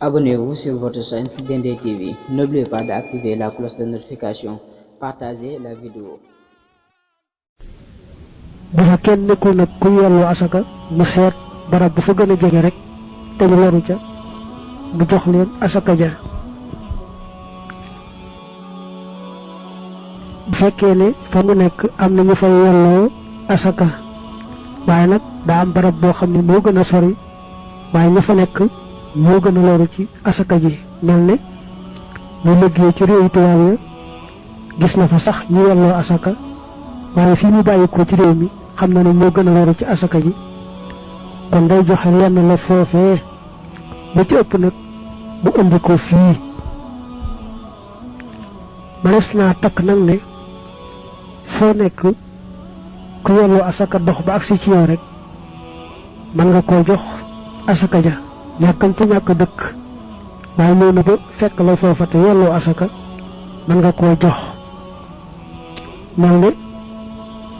Abonnez-vous sur votre chaîne Dendé TV. N'oubliez pas d'activer la cloche de notification. Partagez la vidéo. bu fa kenn nekkul nag ku yelloo asaka mu seet barab bu fa gën a jege rek te ñu loru ca mu jox leen asaka ja. bu fekkee ne fa mu nekk am na ñu fa yelloo asaka waaye nag daa am barab boo xam ne moo gën a sori waaye ña fa nekk moo gën a loru ci asaka ji mel ne ñu liggéey ci réew tubaab ya gis na fa sax ñu yelloo asaka waaye fii mu bàyyi ko ci réew mi xam na ne moo gën a loru ci asaka ji kon day joxe lenn la foofee ba ci ëpp nag mu indi ko fii mënees naa takk nag ne foo nekk ku yelloo asaka dox ba agsi ci yow rek mën nga koo jox asaka ja ñàkkam te ñàkk dëkk waaye noonu ba fekk la foofa te yelloo asaka mën nga koo jox mel ne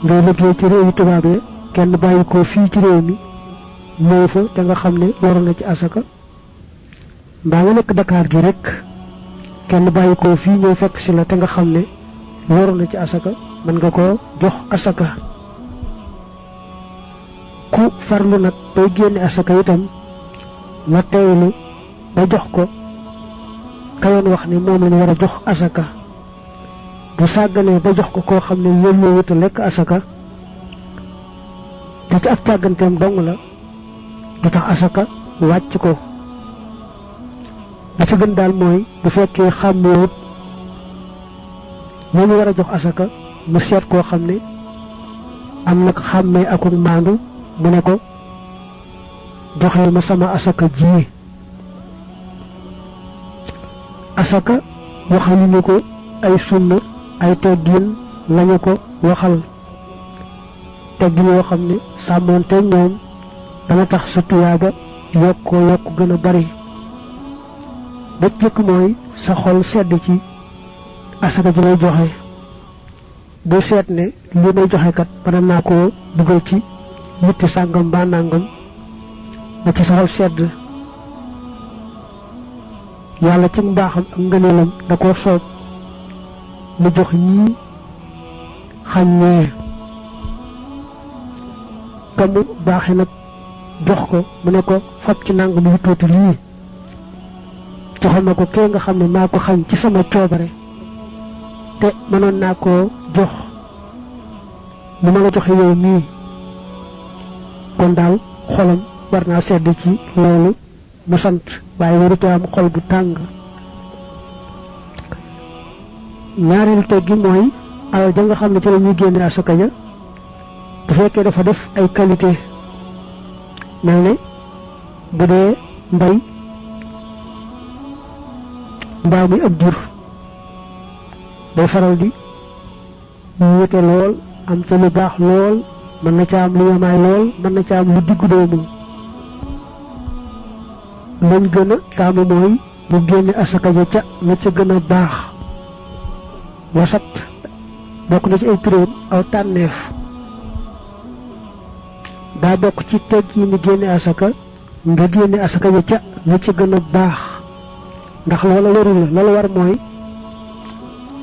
ngay liggéey ci réew yi tubaab yi kenn bàyyi ko fii ci réew mi ñëw fa te nga xam ne waroon na ci asaka mbaa nga nekk Dakar gi rek kenn bàyyi ko fii ñëw fekk si la te nga xam ne waroon na ci asaka mën nga koo jox asaka ku farlu nag bay génne asaka itam nga teylu ba jox ko kayoon wax ni moom lañu war a jox asaka bu sàgganee ba jox ko koo xam ne yelloo wuta lekk asaka te ci ak càgganteem dong la du tax asaka wàcc ko la ci gën daal mooy bu fekkee xàmmeewut ñoo ñu war a jox asaka mu seet koo xam ne am nag xàmmee akuk maandu mu ne ko joxeel ma sama asaka ji asaka waxaluñu ko ay sunna ay teggin lañu ko waxal teggin yoo xam ne sàmmoonte ñoom dana tax sa tuyaaba yokk gën a bari ba jëkk mooy sa xol sedd ci asaka ji may joxe bu seet ne li may joxe kat mën naa koo dugal ci yitti sàngam ba nàngam ba ci sa xol sedd yàlla ci mbaaxam ak ngëneelam da koo soob mu jox ñii xañ ñee ka mu baaxe nag jox ko mu ne ko fab ci nàngam yu tuuti lii joxal ma ko kee nga xam ne maa ko xañ ci sama coobare te mënoon naa koo jox lu ma la joxe yow mii kon daal xolam war naa sedd ci loolu mu sant waaye warute am xol bu tàng ñaareelu teggi mooy alal ja nga xam ne ci la ñuy génne asaka ja bu fekkee dafa def ay qualité mel ne bu dee mbay mbaa muy ab jur day faral di wute lool am ca lu baax lool mën na ca am lu yamaay lool mën na ca am lu diggu doomu lañ gën a taamu mooy mu génne asaka ja ca la ca gën a baax wasat bokk na ci ay prix aw tànneef daa bokk ci tegg yi ni génne asaka nga génne asaka ja ca la ca gën a baax ndax loola warul la war mooy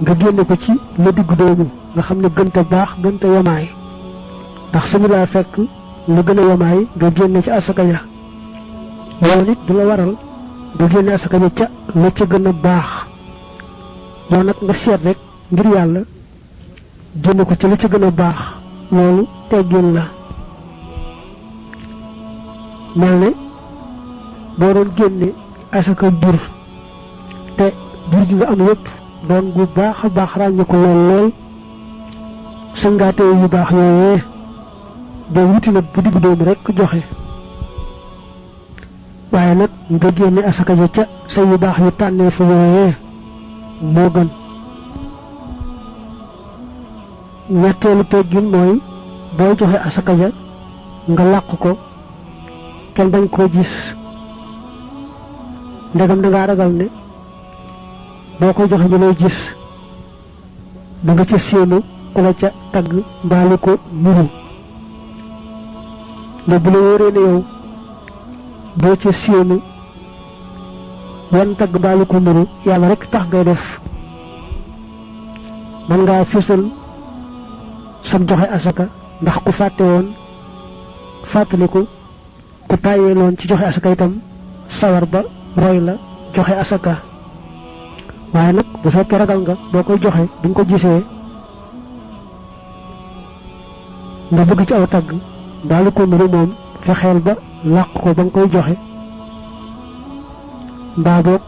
nga génne ko ci la diggu doomu nga xam ne gënta baax gënta yamaay ndax suñu laa fekk lu gën a yamaay nga génne ci asaka ja loolu nit du la waral nga génne asaka ja ca la ca gën a baax yow nag nga seet rek ngir yàlla génne ko ci la ca gën a baax loolu teggin la mel ne boo doon génne asaka jur te jur gi nga am yépp doon gu baax a baax ràññe ko lool sangaate yu baax yooyee doo wuti nag bu diggu doomu rekk joxe waaye nag nga génne asaka ja ca sa yu baax yu tànnee fu yooyee moo gën ñetteelu teggin mooy boo joxe asaka ja nga làq ko kenn bañ koo gis ndegam dangaa ragal ne boo ko joxe ñu lay gis da nga ca séenu ku la ca tagg mbaalu ko nuru ne bu la wóoree ne yow boo ca séenu wan tagg baalu ko nuru yàlla rek tax ngay def man ngaa fésal sam joxe asaka ndax ku fàtte woon fàttaliku ku tàyyee loon ci joxe asaka itam sawar ba roy la joxe asaka waaye nag bu fekkee ragal nga boo koy joxe buñ ko gisee nga bëgg ci aw tagg baalu ko nuru moom fexeel ba làq ko ba nga koy joxe mbaa boog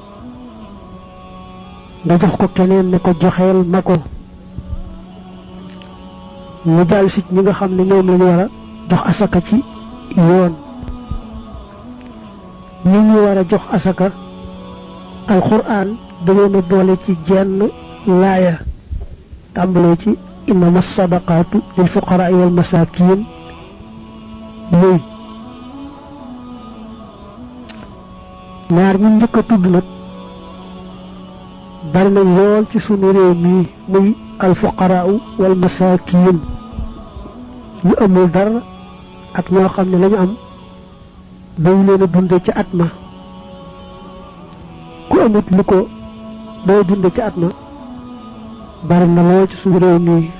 nga jox ko keneen ne ko joxeel ma ko ñu jàll si ñi nga xam ne ñoom lañu war a jox asaka ci yoon ñi ñu war a jox asaka alquran dañoo boole ci jenn laaya tàmbalee ci innama sadaqaatu lil fuqaraa wal masaakiin muy ñaar ñu njëkk a tudd nag bari nañ lool ci sunu réew mi muy alfuqaraa wal masaakiin ñu amul dara ak ñoo xam ne lañu am dañu leen a dunde ci at ma ku amut lu ko doo dunde ci at ma bari na lool ci sunu réew mi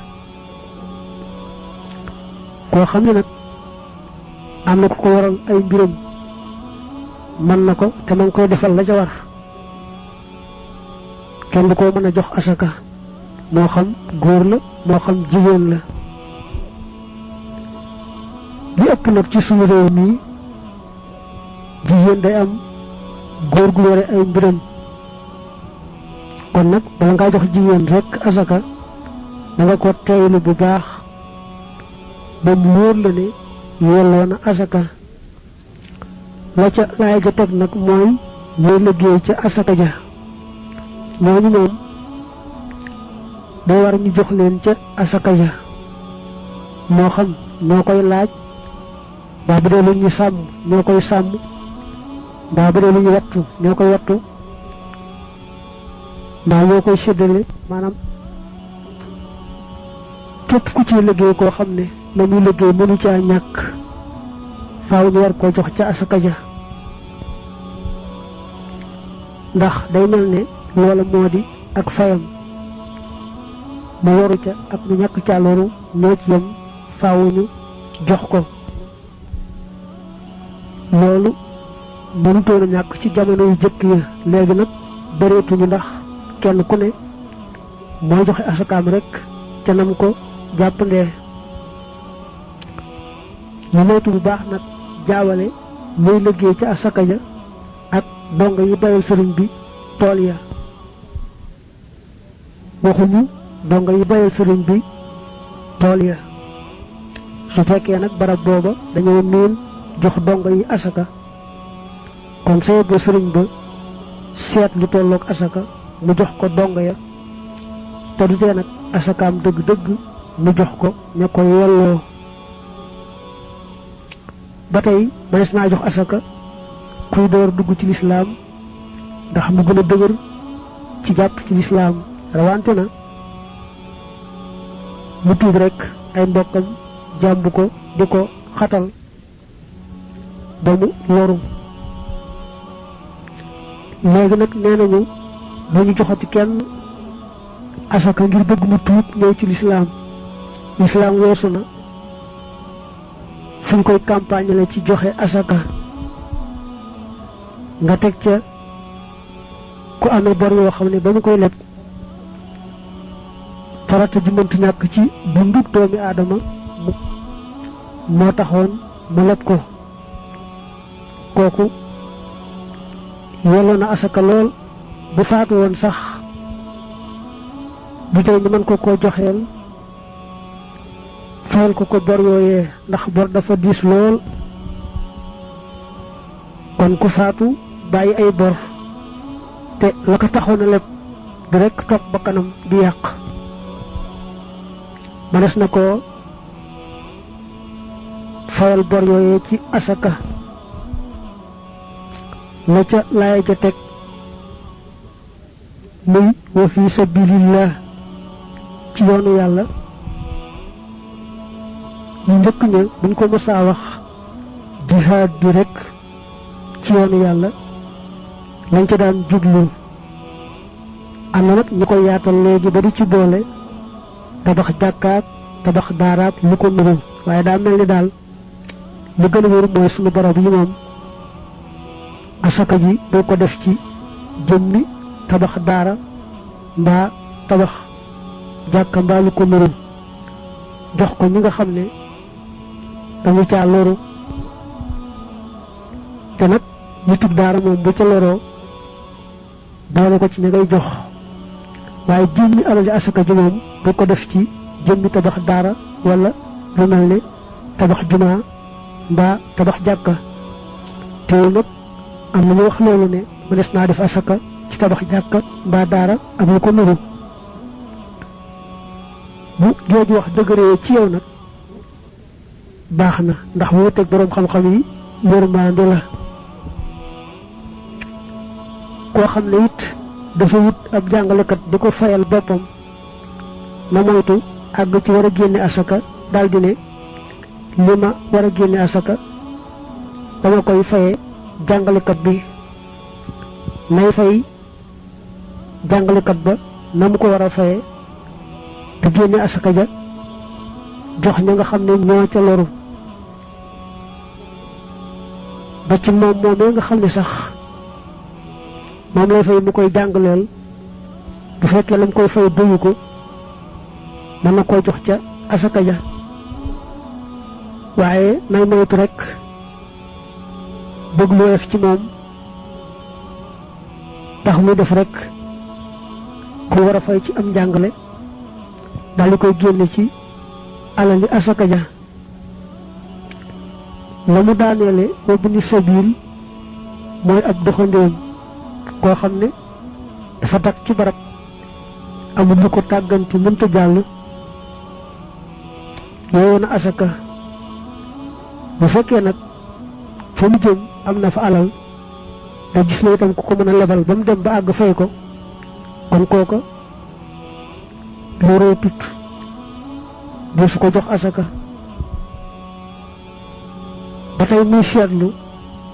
koo xam ne nag am na ku ko waral ay mbiram mën na ko te ma ngi koy defal la ca war kenn du ko mën a jox asaka moo xam góor la moo xam jigéen la li ëpp nag ci suñu réew mi jigéen day am góor gu yore ay mbiram kon nag bala ngaa jox jigéen rek asaka da nga ko teeylu bu baax ba mu wóor la ne yelloo na asaka la ca laay ja teg nag mooy ñooy liggéey ca asaka ja ñooñu moom day war ñu jox leen ca asaka ja moo xam ñoo koy laaj mbaa bu dee lu ñu sàmm ñoo koy sàmm mbaa bu dee lu ñu wattu ñoo koy wattu mbaa ñoo koy séddale maanaam képp ku ci liggéey koo xam ne la muy liggéey mënu caa ñàkk faaw ñu war koo jox ca asaka ja ndax day mel ne loola moo di ak fayam mu waru ca ak mu ñàkk ca loru ñoo ci yem faaw ñu jox ko loolu mënutoon a ñàkk ci jamono yu jëkk ya léegi nag bëreetuñu ndax kenn ku ne mooy joxe asakaam rek ca nam ko jàppandee ñu moytu bu baax nag jaawale ñuy liggéey ca asaka ja ak donga yi bayal sëriñ bi tool ya waxuñu donga yi bayal sëriñ bi tool ya su fekkee nag barab booba dañoo miin jox donga yi asaka kon say ba sëriñ ba seet lu tolloog asaka mu jox ko donga ya te du tee nag asakaam dëgg-dëgg mu jox ko ña ko yelloo ba tey mënees naa jox asaka kuy door dugg ci lislaam ndax mu gën a dëgër ci jàpp ci lislaam rawante na mu tuub rek ay mbokkam jàmb ko di ko xatal ba mu loru léegi nag nee nañu dañu joxati kenn asaka ngir bëgg mu tuub ñëw ci lislaam lislaam weesu na fu ñu koy campagne la ci joxe asaka nga teg ca ku amee bor yoo xam ne ba mu koy leb farata ji mëntu ñàkk ci dundug doomi aadama moo taxoon mu leb ko kooku yelloo na asaka lool bu faatu woon sax bu tey ñu mën ko koo joxeel fayal ko ko bor yooyee ndax bor dafa diis lool kon ku faatu bàyyi ay bor te la ko taxoon a leb di rekk topp ba kanam di yàq mënees na ko fayal bor yooyee ci asaka la ca laaya ja teg muy wa fi sabilillah ci yoonu yàlla ñu njëkk ña buñ ko mësaa wax jihaad bi rek ci yoonu yàlla lañ ci daan jublu. am na nag ñu koy yaatal léegi ba di ci boole tabax jàkkaak tabax daaraak lu ko nuru waaye daa mel ni daal li gën a wér mooy sunu barab yi moom asaka ji boo ko def ci jëmmi tabax daara mbaa tabax jàkka mbaa lu ko nuru jox ko ñi nga xam ne dañu caa loru te nag nitug daara moom bu ca loroo boole ko ci ña ngay jox waaye jëmmi alali asaka ji moom bu ko def ci jëmmi tabax daara wala lu mel ne tabax jumaa mbaa tabax jàkka teewul nag am na ñu wax loolu ne mënees naa def asaka ci tabax jàkka mbaa daara ak lu ko nuru bu jooju wax dëgëree ci yow nag baax na ndax wuuteeg boroom xam-xam yi yërmande la koo xam ne it dafa wut ab jàngalekat di ko fayal boppam na moytu àgg ci war a génne asaka daldi ne li ma war a génne asaka dama koy faye jàngalekat bi nay fay jàngalekat ba na mu ko war a faye te génne asaka ja jox ña nga xam ne ñoo ca loru ba ci moom moomee nga xam ne sax moom lay fay mu koy jàngaleel bu fekkee la mu koy fay doyu ko mën na koy jox ca asaka ja waaye nay moytu rek bëgg lu def ci moom tax muy def rek ku war a fay ci am njàngale daal di koy génne ci alali asaka ja la mu daaneele wa bini sabil mooy ab doxandéem koo xam ne dafa dak ci barab amul lu ko tàgganti mënta jàll yooyu na asaka bu fekkee nag fa mu jëm am na fa alal te gis na itam ku ko mën a lebal ba mu dem ba àgg fay ko kon kooka looloo tut di su ko jox asaka ba tey muy seetlu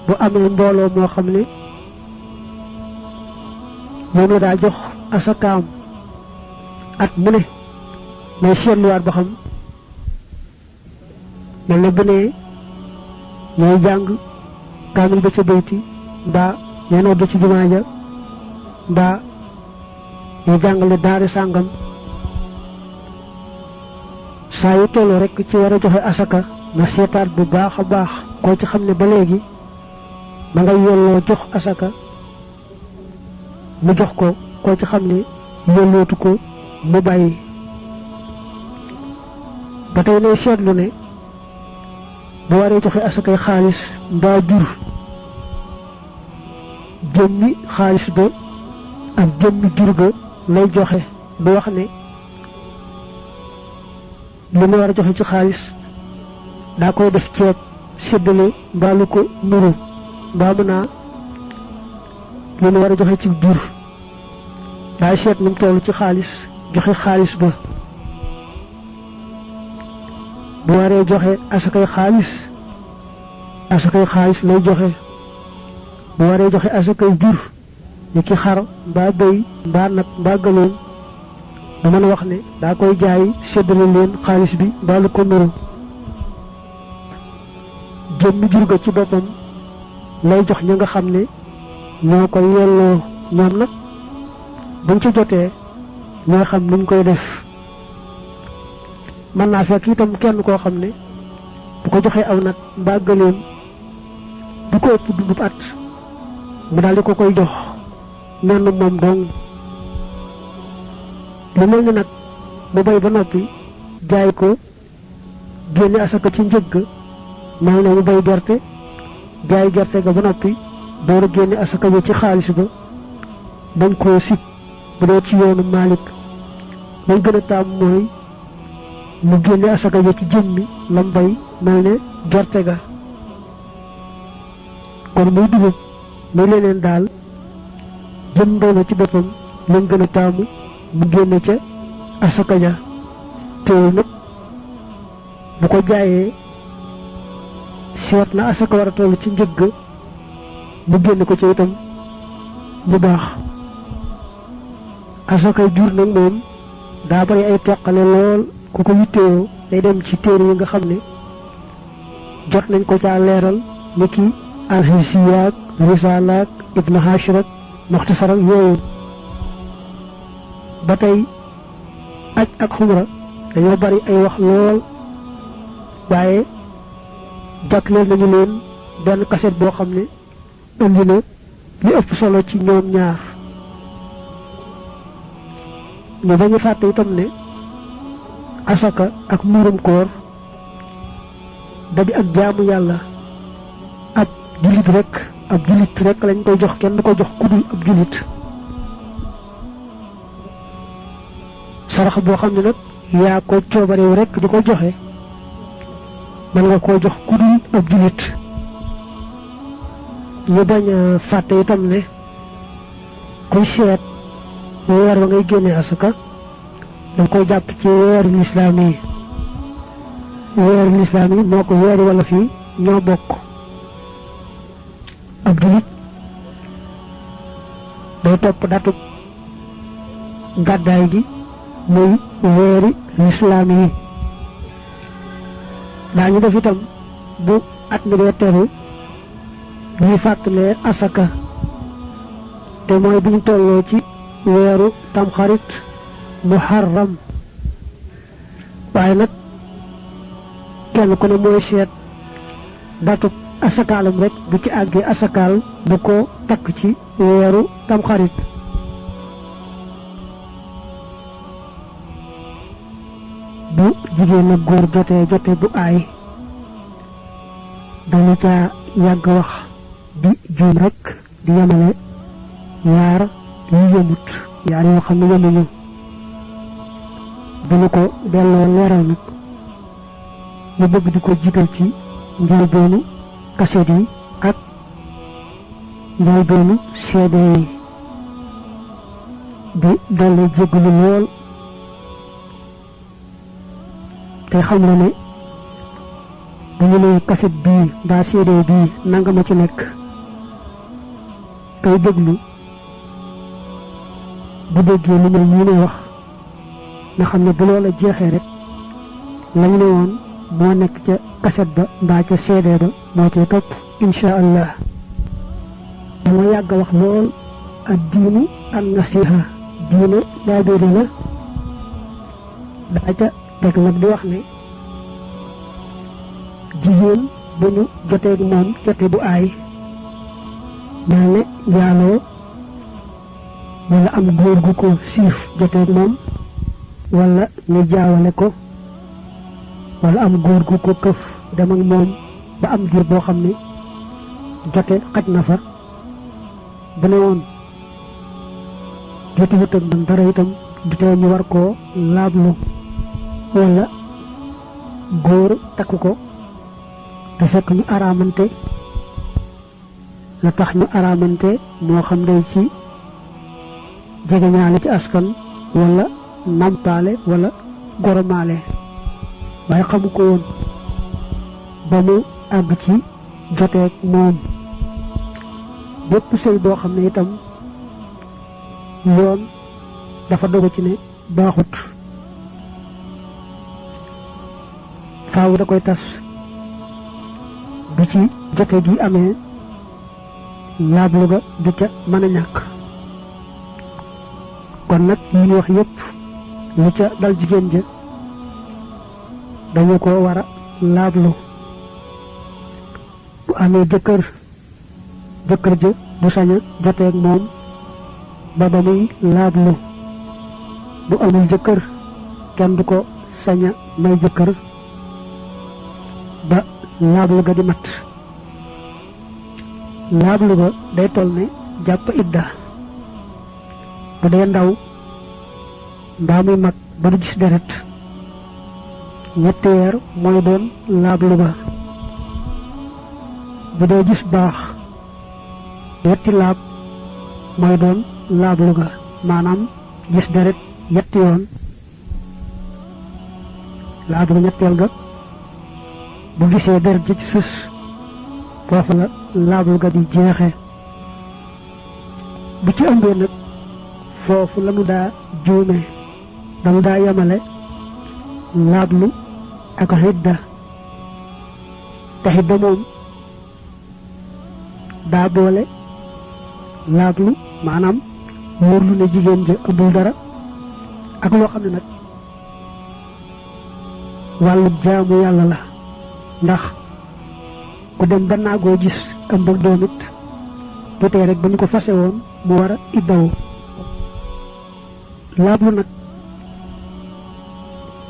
bu amee mbooloo moo xam ne moom la daa jox asakaam at mu ne may seetluwaat ba xam mel na bu ne ñooy jàng kaamil ba ca bayti mbaa ñooy nodd ci jumaa ja mbaa ñooy jàngale daare sàngam saa yu tolloo rekk ci war a joxe asaka na seetaat bu baax a baax koo ci xam ne ba léegi ma ngay yolloo jox asaka mu jox ko koo ci xam ne yollootu ko mu bàyyi ba tey nay seetlu ne bu waree joxe asakay xaalis mbaa jur jëmmi xaalis ba ak jëmmi jur ga lay joxe du wax ne li mu war a joxe ci xaalis daa koy def ceeb séddale mbaa lu ko nuru mbaa mu naa li mu war a joxe ci jur daay seet nu mu toll ci xaalis joxe xaalis ba bu waree joxe asakay xaalis lay joxe bu waree joxe asakay jur ni ki xar mbaa bëy mbaa nag mbaa gëloon da mën a wax ne daa koy jaay séddale leen xaalis bi mbaa lu ko nuru jëmmi jur ga ci boppam lay jox ñi nga xam ne ñoo koy yelloo ñoom nag buñ ci jotee ñoo xam nuñ koy def mën naa fekk itam kenn koo xam ne bu ko joxee aw nag mbaa gëléem du ko ëpp dundub at mu daal di ko koy jox menn moom dong lu mel ni nag mu bay ba noppi jaay ko génne asaka ci njëgg mel na mu bay gerte jaay gerte ga ba noppi door a génne asaka bi ci xaalis ba dañ koo sib bu dee ci yoonu Maalik lañ gën a taam mooy mu génne asaka bi ci jëmmi lam bay mel ne gerte ga kon muy dugub muy leneen daal jëm doona ci boppam lañ gën a taamu mu génne ca asaka ja teewul nag bu ko jaayee seet na asaka war a toll ci njëgg mu génne ko ci itam bu baax. asakay jur nag moom daa bari ay teqale lool ku ko yittewoo day dem ci téere yi nga xam ne jot nañ ko caa leeral ni ki alxisiyaak risalaak ibnu hashirak muxtasarak yooyu. ba tey aj ak xumra dañoo bari ay wax lool waaye jagleel nañu leen benn kaset boo xam ne indi na li ëpp solo ci ñoom ñaar. ñu bañ a fàtte itam ne asaka ak muurum koor da di ak jaamu yàlla ab jullit rek lañ koy jox kenn du ko jox kudul ab jullit. sarax boo xam ne nag yaa ko coobareew rek di ko joxe mën nga koo jox kudul ab jullit. ñu bañ a fàtte itam ne kuy seet weer wa ngay génne asaka danga koy jàpp ci weeru lislaam yi. weeru lislaam yi moo ko weeri wala fii ñoo bokk. ab jullit day topp datu gàddaay gi muy weeri lislaam yi. daañu def itam bu at mi dee teru ñuy fàttalee asaka te mooy bu ñu tolloo ci weeru tamxarit muharram. waaye nag kenn ku ne mooy seet datu asakaalam rek bu ci àggee asakaal bu ko takk ci weeru tamxarit. bu jigéen ak góor jote bu aay dañu caa yàgg wax di juum rek di yemale yaar yu yëmut yaar yoo xam ne yemuñu. bu ñu ko delloo leeral nag ñu bëgg di ko jiital ci njëlbeenu kaset yi ak njëlbeenu CD yi di dolli jéggalu lool te xam na ne bu ñu nee kaset bii mbaa CD bii nanga ma ci nekk kay déglu bu déggee lu mel nii ne wax nga xam ne bu loola jeexee rek lañu ne woon moo nekk ca kaset ba mbaa ca CD ba moo cay topp insha allah. dama yàgg wax lool ak diinu an nasiha diine daa biire la daa ca teg nag di wax ne jigéen bu ñu joteeg moom jote bu aay mel ne njaaloo wala am góor gu ko siif joteeg moom wala ñu jaawale ko wala am góor gu ko këf dem ak moom ba am diir boo xam ne jote xaj na fa bu ne woon jote wut ak man dara itam du tee ñu war koo laablu wala góor takk ko te fekk ñu araamante la tax ñu araamante moo xam day ci jegeñaale ci askan wala nampaale wala goromaale waaye xamu ko woon ba mu àgg ci joteeg moom. bépp sëy boo xam ne itam yoon dafa dogu ci ne baaxut faaw da koy tas bu ci jote gi amee laablu ga du ca mën a ñàkk. kon nag yi ñu wax yépp lu ca dal jigéen ja dañu ko war a laablu. bu amee jëkkër ja du sañ a joteeg moom ba muy laablu. bu amul jëkkër kenn du ko sañ a may jëkkër ba laablu ga di mat. laablu ga day toll ne jàpp idda. bu dee ndaw mbaa muy mag ba du gis deret ñetti weer mooy doon laablu ga. bu dee gis baax ñetti laab mooy doon laablu ga maanaam gis deret ñetti yoon laablu ñetteel ga bu gisee deret ji ci sës foofu la laablu ga di jeexe. bu ci ëmbee nag foofu la mu daa juume damu daa yemale laablu ak xidda te xidda moom daa boole laablu maanaam wóorlu ne jigéen ja ëmbul dara ak loo xam ne nag wàllu jaamu yàlla la ndax ku dem ba naagoo gis ëmb ak doom it bu tey rek ba ñu ko fase woon mu war a iddawu laablu nag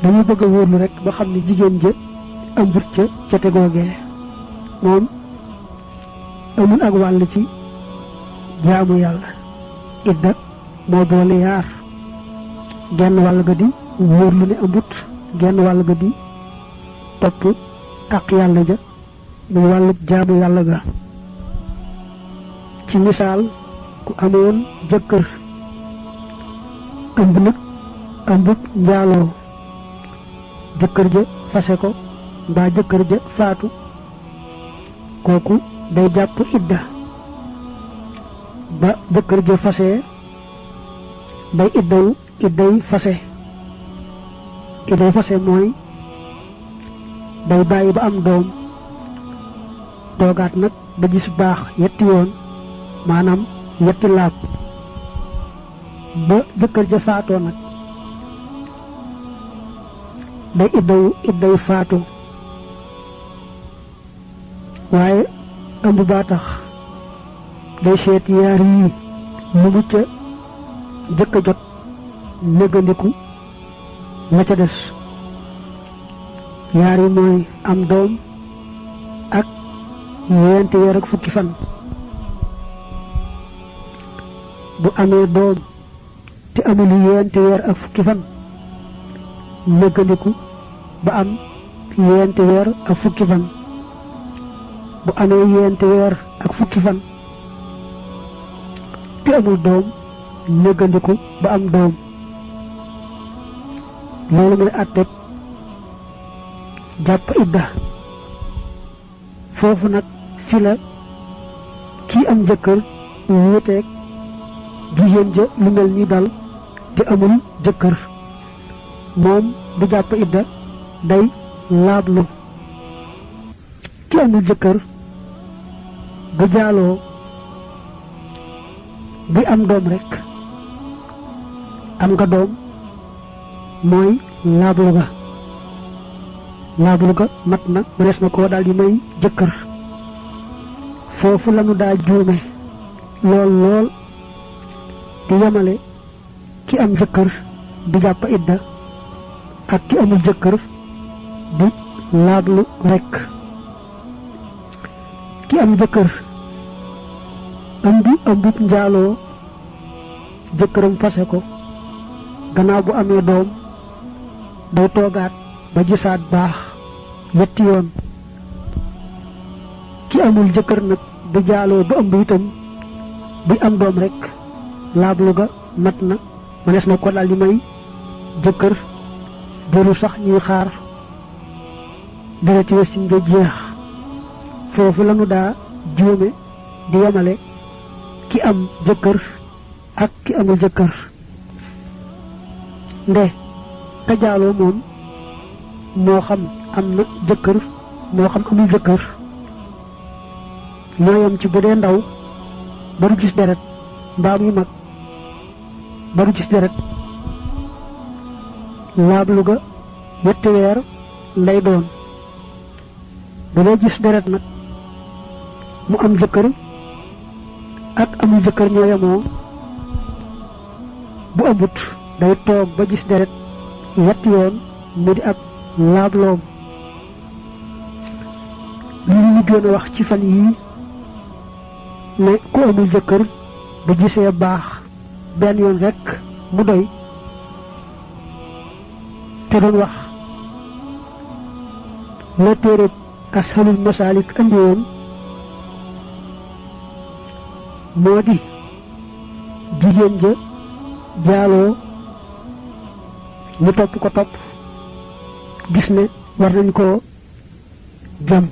dañuy bëgg a wóorlu rek ba xam ne jigéen ja ëmbut ca tegoogee moom amul ak wàll ci jaamu yàlla idda moo boole yaar genn wàll ga di wóorlu ne ëmbut genn wàll ga di topp ak yàlla ja muy wàllu jaamu yàlla ga ci misaal ku amoon jëkkër ëmb nag ëmbut njaaloo jëkkër ja fase ko mbaa jëkkër ja faatu kooku day jàpp idda ba jëkkër ja fase day iddawu idday fase mooy day bàyyi ba am doom toogaat nag ba gis baax yetti yoon maanaam yetti laab ba jëkkër ja faatoo nag day iddawu idday faatu waaye ëmb baa tax day seet yaar yii mu mu ca jëkk a jot négandiku la ca des yaar yi mooy am doom ak ñeenti weer ak fukki fan bu amee doom te amul ñeenti weer ak fukki fan négandiku ba am ñeenti weer ak fukki fan bu amee ñeenti weer ak fukki fan te amul doom négandiku ba am doom loolu mooy àtteeb jàpp idda foofu nag fi la kii am jëkkër wuuteeg jigéen ja lu mel ni dal te amul jëkkër moom du jàpp idda day laablu ki amul jëkkër bu jaaloo bi am doom rek am nga doom mooy laablu ga mat na mu des na koo daal di may jëkkër foofu lanu daa juume lool di yemale ki am jëkkër di jàpp idda ak ki amul jëkkër di laablu rek ki am jëkkër ëmbut njaaloo jëkkëram fase ko gannaaw bu amee doom day toogaat ba gisaat baax yetti yoon ki amul jëkkër nag bu jaaloo ba ëmb itam bi am doom rek laablu ga mat na mënees na ko daal di may jëkkër jëru sax ñuy xaar dereti wasin nga jeex foofu lanu daa juume di yemale ki am jëkkër ak ki amul jëkkër nde ka jaaloo moom moo xam am na jëkkër moo xam amul jëkkër ñooyam ci bu dee ndaw ba du gis deret mbaa muy mag ba du gis deret laablu ga yetti weer lay doon bu dee gis deret nag mu am jëkkër ak amul jëkkër ñooyamoo bu ëmbut day toog ba gis deret yetti yoon mu di ab laabloom li ñu gën a wax ci fan yii ne ku amul jëkkër bu gisee baax benn yoon rekk mu doy te doon wax la téere ashalul masalik andi woon moo di jigéen ja jaaloo ñu topp ko topp gis ne war nañ koo jam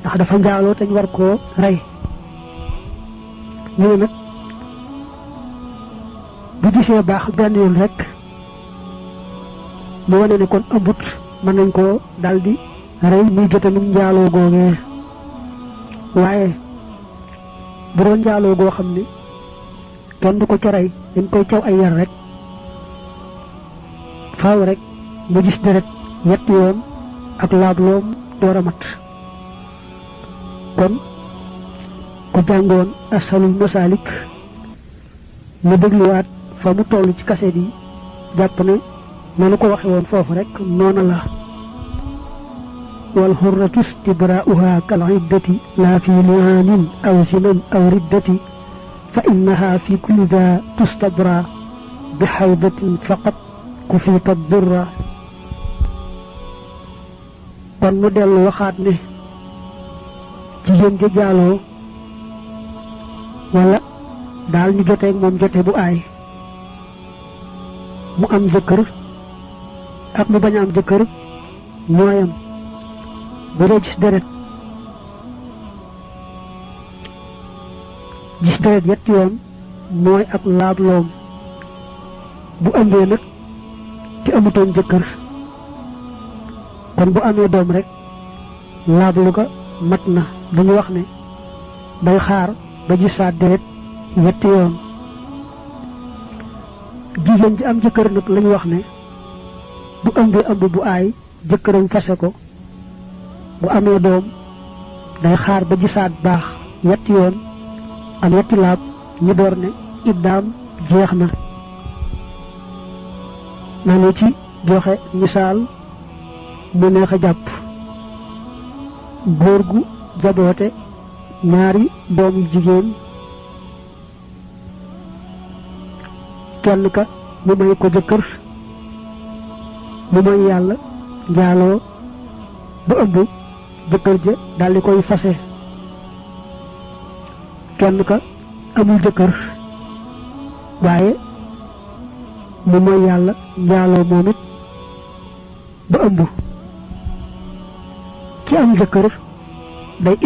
ndax dafa njaaloo te ñu war koo rey ñu ne nag gisee baax benn yoon rek mu wane ne kon ëmbut mën nañ koo daldi rey muy jote num njaaloo googee waaye bu doon njaaloo goo xam ne kenn du ko ca rey dañ koy caw ay yar rek faaw rek mu gis deret ñetti yoon ak laabloom door a mat kon ku jàngoon asalul masalik mu dégluwaat fa mu toll ci kaset yi jàpp ne nanu ko waxe woon foofu rek noona la wal xurratu istibraa'uha kal iddati laa fi li'aanin aw zinan aw riddati fa innaha fi kulli daa tustabra bi xaydatin faqat ku fiita durra kon mu dellu waxaat ne jigéen ja jaaloo wala daal ñu joteeg moom jote bu aay mu am jëkkër ak mu bañ a am jëkkër ñooyam bu dee gis deret yetti yoon mooy ak laabloom bu ëmbee nag te amutoon jëkkër kon bu amee doom rek laablu ga mat na dañu wax ne day xaar ba gisaat deret yetti yoon jigéen ji am jëkkër nag lañu wax ne bu ëmbee ëmb bu aay jëkkëram fase ko bu amee doom day xaar ba gisaat baax yetti yoon am yetti laab ñu door ne iddaam jeex na nanu ci joxe misaal mu neex a jàpp góor gu jaboote ñaari doom yu jigéen kenn ka mu may ko jëkkër mu may yàlla njaaloo ba ëmb jëkkër ja daldi koy fase kenn ka amul jëkkër waaye mu may yàlla njaaloo moom it ba ëmb ki am jëkkër day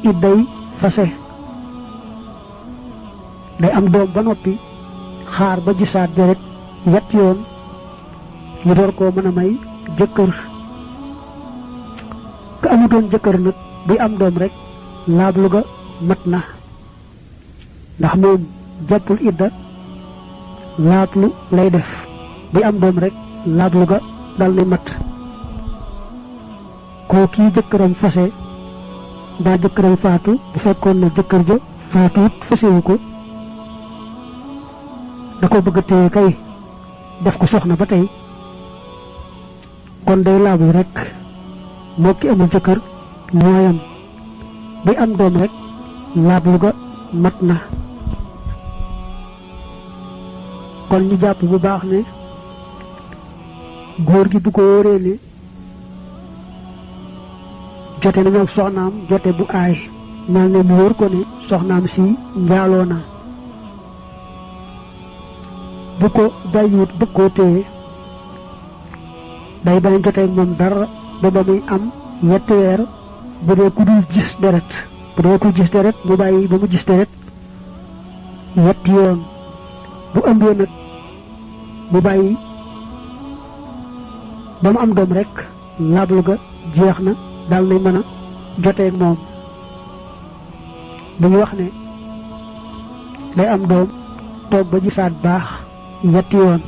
idday fase day am doom ba noppi xaar ba gisaat deret yett yoon ñu door koo mën a may jëkkër ka amutoon jëkkër nag buy am doom rek laablu ga mat na ndax moom jàppul idda laablu lay def buy am doom rek laablu ga dal di mat koo kii jëkkëram fase mbaa jëkkëram faatu bu fekkoon na jëkkër ja faatu it fasewu ko da ko bëgg a téye kay def ko soxna ba tey kon day laablu rek moo ki amul jëkkër ñooyam buy am doom rek laablu ga mat na kon ñu jàpp bu baax ne góor gi bu ko wóoree ne jote nañu ak soxnaam jote bu aay mel ne mu wóor ko ne soxnaam si njaaloo na bu ko bàyyiwut bëgg koo téye day bañ jote ak moom dara ba ba muy am ñetti weer bu dee ku dul gis deret bu dee ku gis deret mu bàyyi ba mu gis deret ñetti yoon bu ëmbee nag mu bàyyi ba mu am doom rek laablu ga jeex na daal nay mën a joteeg moom bu ñu wax ne day am doom toog ba gisaat baax ñetti yoon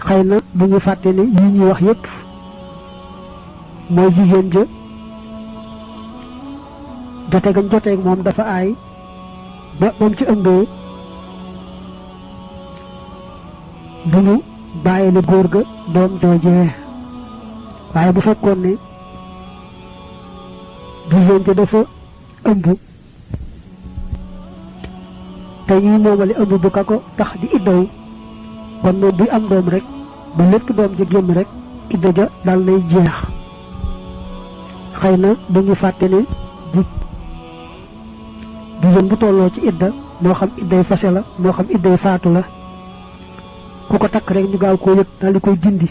xëy na bu ñu fàtte ne yi ñuy wax yépp mooy jigéen ja jote gañ joteeg moom dafa aay ba moom ci ëmbee bu ñu bàyyi ne góor ga doom joojee waaye bu fekkoon ne jigéen ja dafa ëmb te ñuy moomale ëmb bu ka ko tax di iddaw kon moom buy am doom rek ba lépp doom ja génn rek idda ja dal nay jeex xëy na dañu fàtte ne jigéen bu tolloo ci idda moo xam idday fase la moo xam idday faatu la ku ko takk rek ñu gaaw koo yëg daal di koy dindi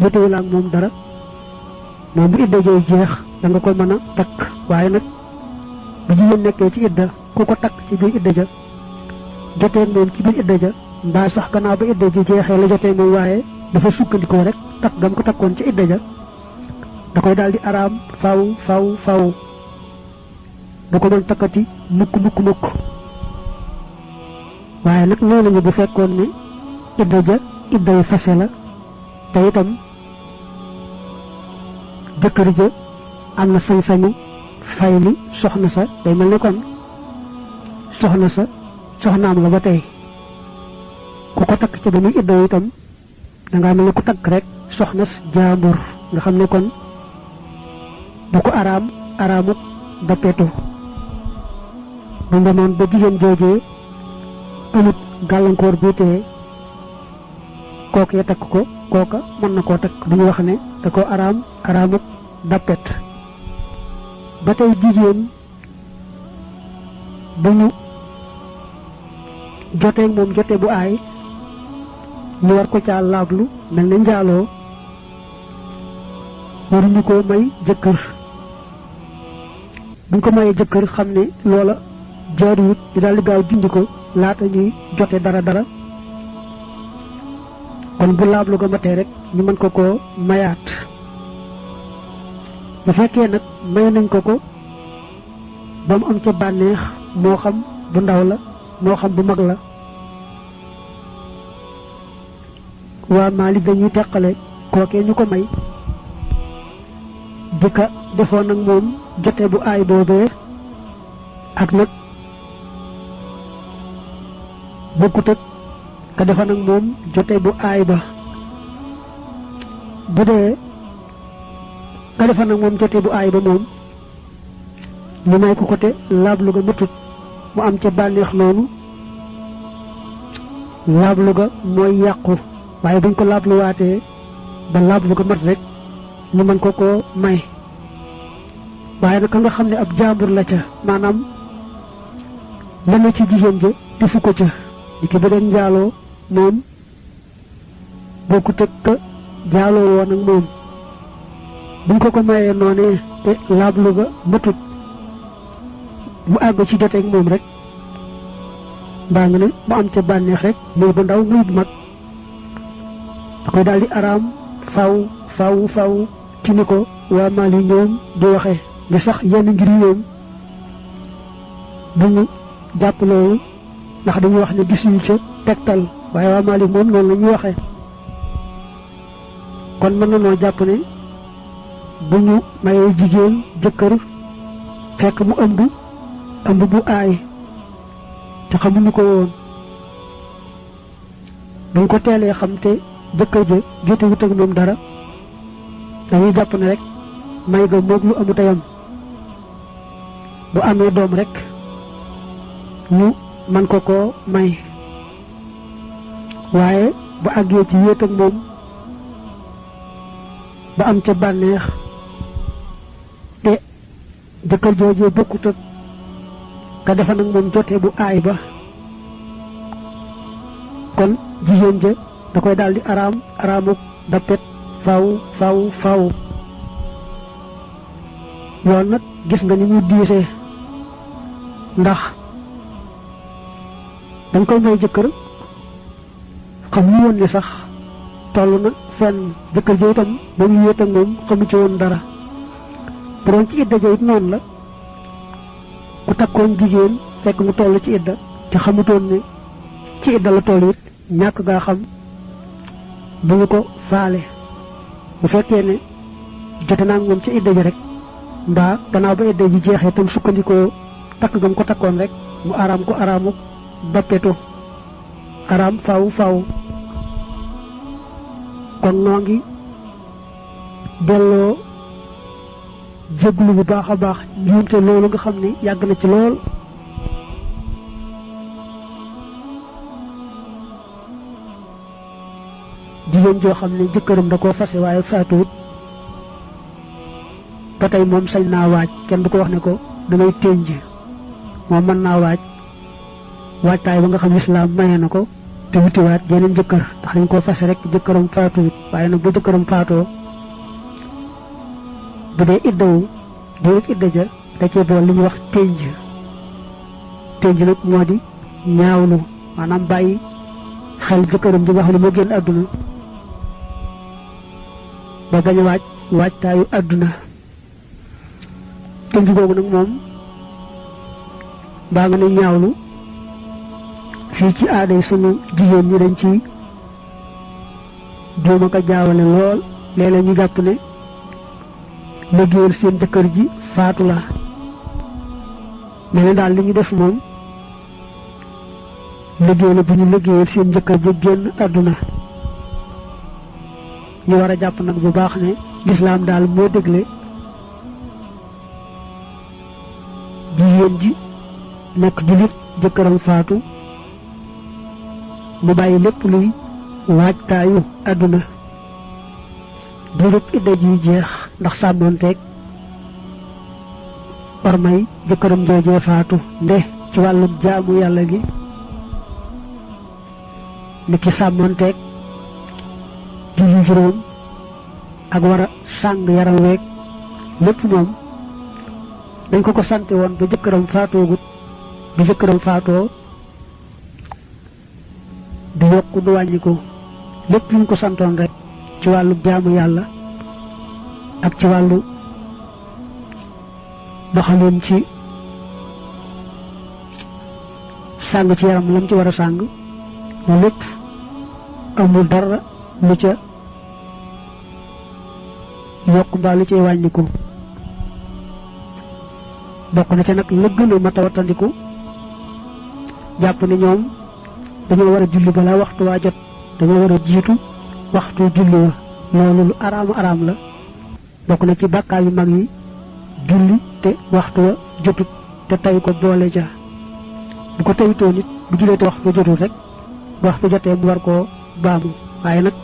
jotewul ak moom dara moom bu idda jooy jeex da nga ko mën a takk waaye nag bu jigéen nekkee ci idda ku ko takk ci biir idda ja jotee moom ci biir idda ja mbaa sax gannaaw ba idda ji jeexee la jotee moom waaye dafa sukkandikoo rek takk gam ko takkoon ci idda ja da koy daal di araam faw da ko mën takkati mukk waaye nag nee nañu bu fekkoon ne idda ja idda yu fase la te itam jëkkër ja am na sañ-sañu fay li soxna sa day mel ne kon soxna sa soxnaam la ba tey ku ko takk ci ba muy idda itam dangaa mel ne ku takk rek soxna jaambur nga xam ne kon bu ko araamut dappetu bu demoon ba jigéen joojee amut gàllankoor bi tee kookee takk ko kooka mën na koo takk duñu wax ne da ko araamut dappet ba tey jigéen bu ñu jotee moom jote bu aay ñu war ko caa laablu mel ne njaaloo waruñu ko may jëkkër buñ ko mayee jëkkër xam ne loola jaaduwut ñu daal di gaaw dindi ko laata ñuy jote dara kon bu laablu ga matee rek ñu mën ko koo mayaat bu fekkee nag may nañ ko ba mu am ca bànneex moo xam bu ndaw la moo xam bu mag la waa Maalik dañuy teqale kookee ñu ko may jëkka defoon ak moom jote bu aay boobee ak nag bokkut ak ka defoon ak moom jote bu aay ba bu dee ka defoon ak moom jote bu aay ba moom ñu may ko côté laablu ga matut mu am ca bànneex noonu laablu ga mooy yàqu waaye buñ ko laabluwaatee ba laablu ga mat rek ñu mën ko koo may waaye nag ka nga xam ne ab jaambur la ca maanaam lenn ci jigéen ja defu ko ca di ki ba doon njaaloo moom bokkut ak ka jaaloo woon ak moom buñ ko mayee noonee te laablu ga matut mu àgg ci joteeg moom rek mbaa nga ne mu am ca bànneex rek muy bu ndaw muy bu mag da koy daal di araam faw ci ni ko waa Maalik ñoom di waxee nga sax yenn ngir ñoom duñu jàpp loolu ndax dañuy wax ne gisuñu ca tegtal waaye waa Maalik moom noonu la ñuy waxee kon mën na noo jàpp ne bu ñu mayee jigéen jëkkër fekk mu ëmb bu aay te xamuñu ko woon dañ ko teelee xam te jëkkër ja jotewut ak moom dara dañuy jàpp ne rek may ga moog lu amu tayam bu amee doom rek ñu man ko koo may waaye bu àggee ci wéet ak moom ba am ca bànneex te jëkkër joojee bokkut ak ka defa nag moom jotee bu aay ba kon jigéen ja da koy daal di araamuk dappet faw yoon nag gis nga ni mu diisee ndax dañ koy may jëkkër xam ñu woon ne sax toll na fenn jëkkër ja itam ba mu wéet ak moom xamu ci woon dara bu doon ci idda ja it noonu la ku takkoon jigéen fekk mu toll ci idda te xamutoon ne ci idda la toll it ñàkk gaa xam bu ñu ko faale bu fekkee ne jote naa moom ci idda ji rek mbaa gannaaw ba idda ji jeexee tam sukkandikoo takk gam ko takkoon rek mu araam ko araamu bappetu araam faw kon noo ngi delloo jéglu bu baax a baax njuumte loolu nga xam ne yàgg na ci lool jigéen joo xam ne jëkkëram da koo fase waaye faatuwut ba tey moom sañ naa waaj kenn du ko wax ne ko da ngay ténj moom mën naa waajtaay ba nga xam ne islaam maye na ko te wutiwaat jeneen jëkkër ndax dañ koo fase rek jëkkëram faatuwut waaye nag bu jëkkëram faatoo bu dee iddawu di rek idda ja da cee bool li ñuy wax ténj nag moo di ñaawlu maanaam bàyyi xel jëkkëram di nga xam ne moo génn àdduna ba bañ a waajtaayu àdduna tënk googu nag moom baa nga ne ñaawlu fii ci aaday sunu jigéen ñi dañ ci juuma ko jaawale lool léeg-léeg ñu jàpp ne liggéeyal seen jëkkër ji faatu la mel ne daal li ñu def moom liggéey la bu ñu liggéeyal seen jëkkër ji génn àdduna ñu war a jàpp nag bu baax ne lislaam daal moo dégle jigéen ji nekk jullit jëkkëram faatu mu bàyyi lépp luy waajtaayu àdduna diirub idda ji jeex ndax sàmmoonteeg ormay jëkkëram joojee faatu nde ci wàllum jaamu yàlla gi ni ki sàmmoonteeg julli juróom ak war a sàng yaram weeg lépp moom dañ ko sante woon ba jëkkëram faatoogut bi jëkkëram faatoo du yokku du wàññi ko lépp ñu ko santoon rek ci wàllu jaamu yàlla ak ci wàllu doxalin ci sàng ci yaram lam ci war a sàng loolu lépp amul dara lu ca yokk mbaa lu cay wàññiku bokk na ca nag la gën a mat a wattandiku jàpp ne ñoom dañoo war a julli balaa waxtu waa jot dañoo war a jiitu waxtu julli wa loolu lu araam la bokk na ci bàkkaar yu mag yi julli te waxtu wa jotut te tay ko boole ja bu ko tayitoo nit bu jullee te waxtu jotut rek bu waxtu jotee mu war koo baamu waaye nag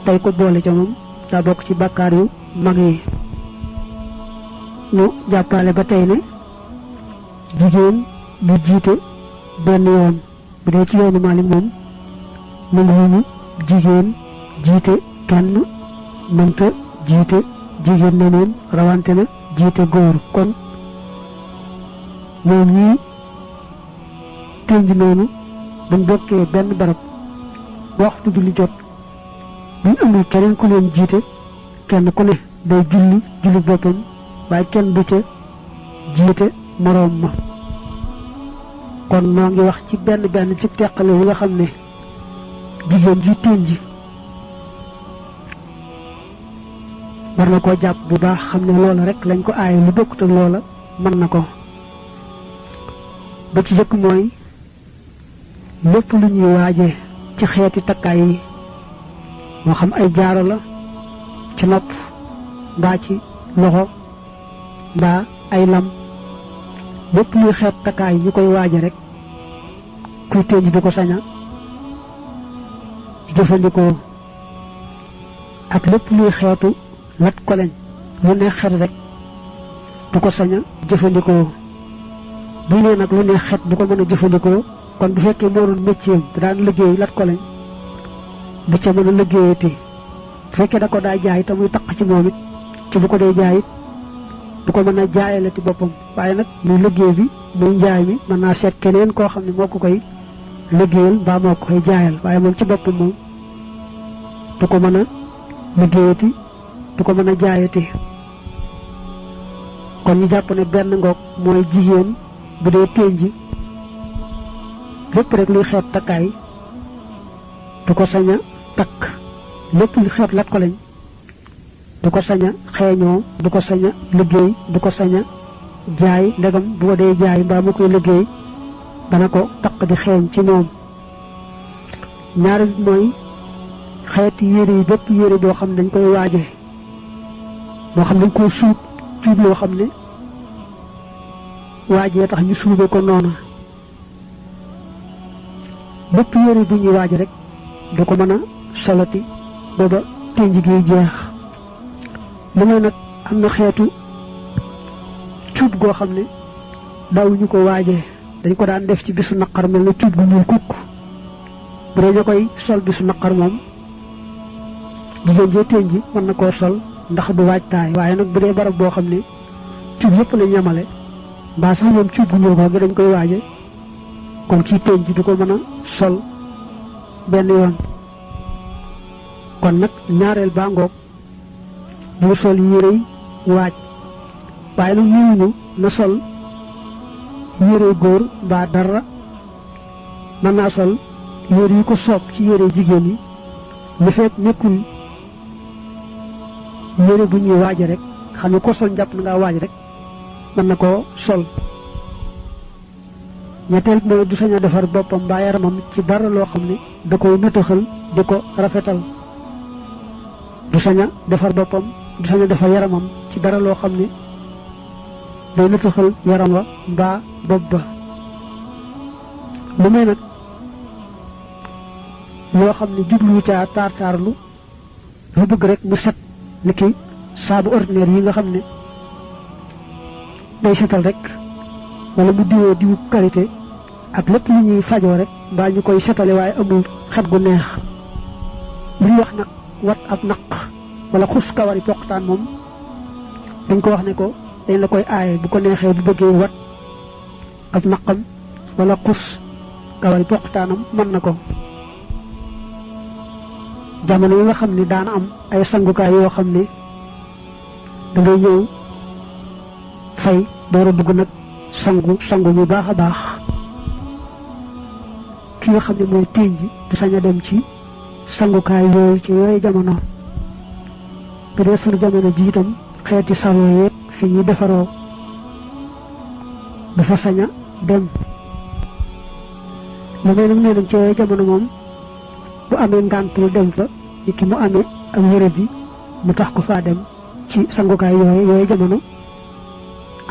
tay ko boole ca moom daa bokk ci bàkkaar yu mag yi ñu jàppale ba tey ne jigéen lu jiite benn yoon bu dee ci yoonu Maalik moom nanguwuñu jigéen jiite kenn mënta jiite jigéen neneen rawante na jiite góor kon ñoom ñii tënj noonu dañ bokkee benn barab waxtu julli jot buñ amul keneen ku leen jiite kenn ku ne day julli boppam waaye kenn du ca jiite moroom ma kon noo ngi wax ci benn ci teqale yi nga xam ne jigéen ji tënj war na koo jàpp bu baax xam ne loola rek lañ ko aaye lu bokkut ak loola mën na ko ba ci jëkk mooy lépp lu ñuy waaje ci xeeti takkaay yi moo xam ay jaaro la ci nopp mbaa ci loxo mbaa ay lam lépp luy xeet takkaay ñu koy waaje rek kuy tënj du ko saña jëfandikoo ak lépp luy xeetu lat koleñ lu neex xet rek du ko saña jëfandikoo bu nee nag lu neex xet du ko mën a jëfandikoo kon bu fekkee moo doon métier te daan liggéey lat koleñ bu ca mën a liggéeyati bu fekkee da ko daa jaay te muy taq ci moom it ci bu ko dee jaay it du ko mën a jaayalati boppam waaye nag muy liggéey bi muy njaay mi mën naa seet keneen koo xam ne moo ko koy liggéeyal mbaa moo ko koy jaayal waaye moom ci boppam moom du ko mën a liggéeyati du ko mën a jaayati kon ñu jàpp ne benn ngoog mooy jigéen bu dee tënj lépp rek luy xeet takkaay du ko sañ a takk lépp luy xeet lat ko lañ du ko sañ a xeeñoo du ko sañ a liggéey du ko sañ a jaay ndegam bu ko dee jaay mbaa mu koy liggéey dana ko taq di xeeñ ci moom ñaari mooy xeeti yére yi bépp yére boo xam ne dañ koy waaje moo xam ne dañ koo cuub loo xam ne waajee tax ñu suube ko noona bépp yére bi ñuy waaje rek du ko mën a soloti booba tënj gi jeex li mooy nag am na xeetu cuub goo xam ne daawuñu ko waaje dañ ko daan def ci bisu naqar mel na cuub gu ñuul kukk bu dee ñu koy sol bisu naqar moom jigéen jee tënj mën na koo sol ndax du waajtaay waaye nag bu dee barab boo xam ne cuub yëpp la ñamale mbaa sax ñoom cuub gu ñuul ko gi dañ koy waaje kon kii tëñ ji du ko mën a sol benn yoon. kon nag ñaareel baa ngoog mu sol yérey waaj waaye nag ñëwuñu na sol yérey góor mbaa dara mën naa sol yére yi ko soob ci yére jigéen yi lu fekk nekkul yére bu ñuy waaje rek xam ne ko sol njàpp na ngaa waaj rek mën na koo sol. ñetteel mooy du sañ a defar boppam mbaa yaramam ci dara loo xam ne da koy nëtëxal di ko rafetal. du sañ a defar boppam du sañ a defar yaramam ci dara loo xam ne day nëtëxal yaram wa mbaa bopp ba. lu may nag loo xam ne jubluwu caa taar-taarlu lu bëgg rek mu set ni ki saabu ordinaire yi nga xam ne day setal rek wala mu diwoo diwu qualité ak lépp lu ñuy fajoo rek mbaa ñu koy setale waaye amul xet gu neex. lu ñu wax nag wat ab naq wala xus kawari poqtaan moom dañ ko wax ne ko dañ la koy aaye bu ko neexee bu bëggee wat ab naqam wala xus kawari poqtaanam mën na ko. jamono yi nga xam ne daan am ay sangukaay yoo xam ne da ngay ñëw fay door a dugg nag sangu bu baax a baax ki nga xam ne mooy téeñ ji du sañ a dem ci sangukaay yooyu ci yooyu jamono. bu dee sunu jamono ji itam xeeti salon yeeg fi ñuy defaroo dafa sañ a dem. lu mel nag nee nañ ci yooyu jamono moom bu amee ngàntul dem fa nit ki mu amee ak wérad yi mu tax ko faa dem ci sangukaay yooyu jamono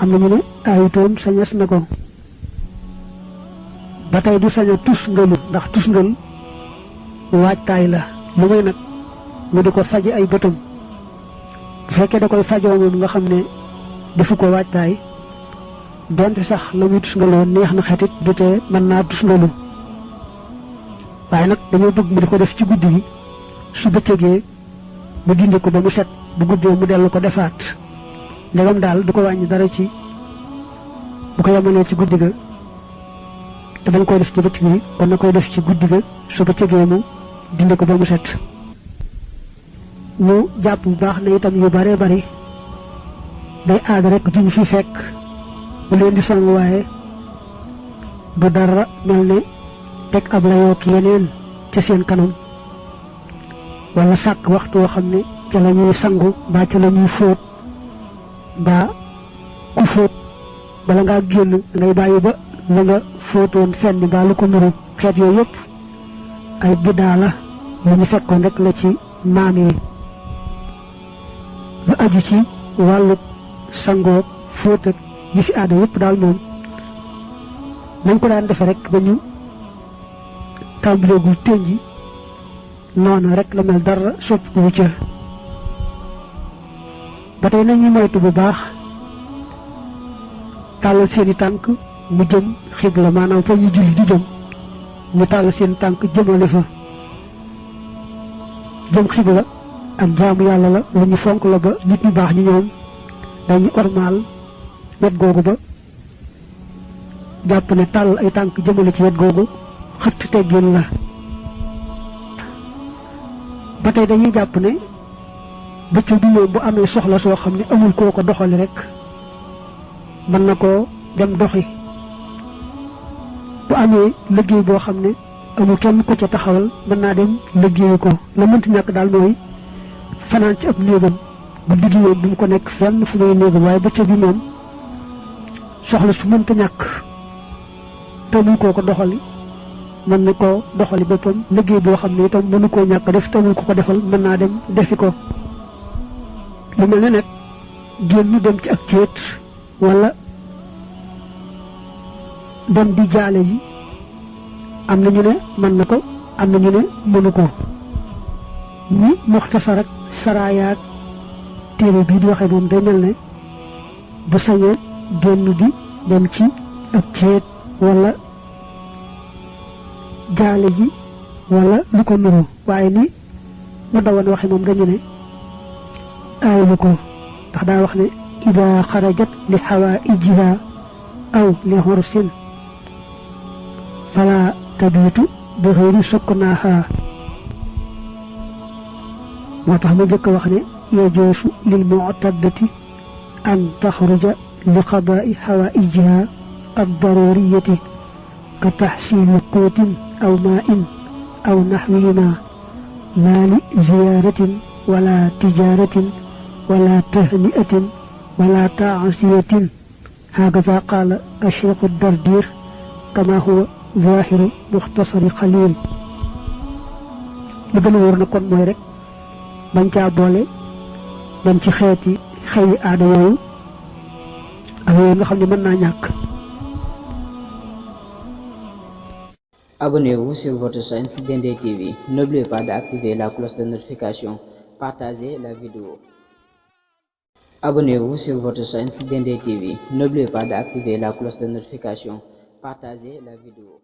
am na ñu ne ayutoon sañes na ko. ba tey du sañ a tusngalu ndax tusngal waajtaay la lu may nag mu di ko faje ay bëtam bu fekkee da koy fajoo moom nga xam ne defu ko waajtaay donte sax la muy tusngaloo neex na xetit du tee mën naa tusngalu. waaye nag dañoo bëgg mu di ko def ci guddi gi su bëccëgee mu dindi ko ba mu set bu guddee mu dellu ko defaat ndegam daal du ko wàññi dara ci bu ko yemalee ci guddi ga te dañ koy def ci bëccëg bi kon na koy def ci guddi ga su bëccëgee mu dindi ko ba mu set. ñu jàpp bu baax na itam yu bare bari day aada rek duñ fi fekk mu leen di song waaye du dara mel ne teg ab layoo ki yeneen ca seen kanam wala sàkk waxtu woo xam ne ca la ñuy sangu mbaa ca la ñuy fóot mbaa ku fóot bala ngaa génn ngay bàyyi ba la nga fóotoon fenn mbaa lu ko nuru xeet yooyu yëpp ay biddaa la lu ñu fekkoon rek la ci maam yi. lu aju ci wàllu sangoo fóot ak yi fi aada yëpp daal moom nañ ko daan defe rek ba ñu tàmbaleegul téñ ji noona rek la mel dara soppi ko ca. ba tey nañuy moytu bu baax tàllal seeni tànk mu jëm xibla maanaam fa ñu julli di jëm ñu tàllal seen tànk jëmale fa. jëm xibla ak jaamu yàlla la lu ñu fonk la ba nit ñu baax ñi ñoom dañu ormaal wet googu ba jàpp ne tàll ay tànk jëmale ci wet googu xëtt teggin la. ba tey dañuy jàpp ne bëccëg bi moom bu amee soxla soo xam ne amul koo ko doxali rek mën na koo dem doxi. bu amee liggéey boo xam ne amul kenn ko ca taxawal mën naa dem liggéeyi ko la mënti ñàkk daal mooy fanaan ci ab néegam bu diggi woon bu mu ko nekk fenn fu muy néegam waaye bëccëg bi moom soxla su mënta ñàkk te muy koo ko doxali mën na koo doxali boppam liggéey boo xam ne itam mënu koo ñàkk def te muy ko ko defal mën naa dem defi ko. lu mel ne nag génn dem ci ak céet wala dem di jaale yi am na ñu ne mën na ko am na ñu ne mënu ko. ñi muxtasar ak saraayaat téere bii di waxee moom day mel ne bu sañee génn di dem ci ak céet wala jaale ji wala lu ko nuru waaye ni mu dawoon waxe moom dañu ne aayu ko ndax daa wax ne ida xarajat li xawaijiha aw li xursin fala tabitu bi xëyri suknaaha moo tax mu njëkk wax ne yajuusu lil mu'taddati an taxruja li qadaa'i hawaa'ijiha ad-daruriyati ka taxsiili quutin aw maa'in aw naxwihimaa laa li ziyaaratin wala tijaaratin wala tahni'atin wala ta'ziyatin hakaza qaala ash-shaykh ad-Dardir kama huwa zaahiru muxtasari Xaliil li gën a wóor na kon mooy rek bañ caa boole dem ci xeeti xewi aada yooyu ak yooyu nga xam ne mën naa ñàkk. Abonnez-vous sur votre chaîne Dendé TV. N'oubliez pas d'activer la cloche de notification. Partagez la vidéo. Abonnez-vous sur votre chaîne Dendé TV. N'oubliez pas d'activer la cloche de notification. Partagez la vidéo.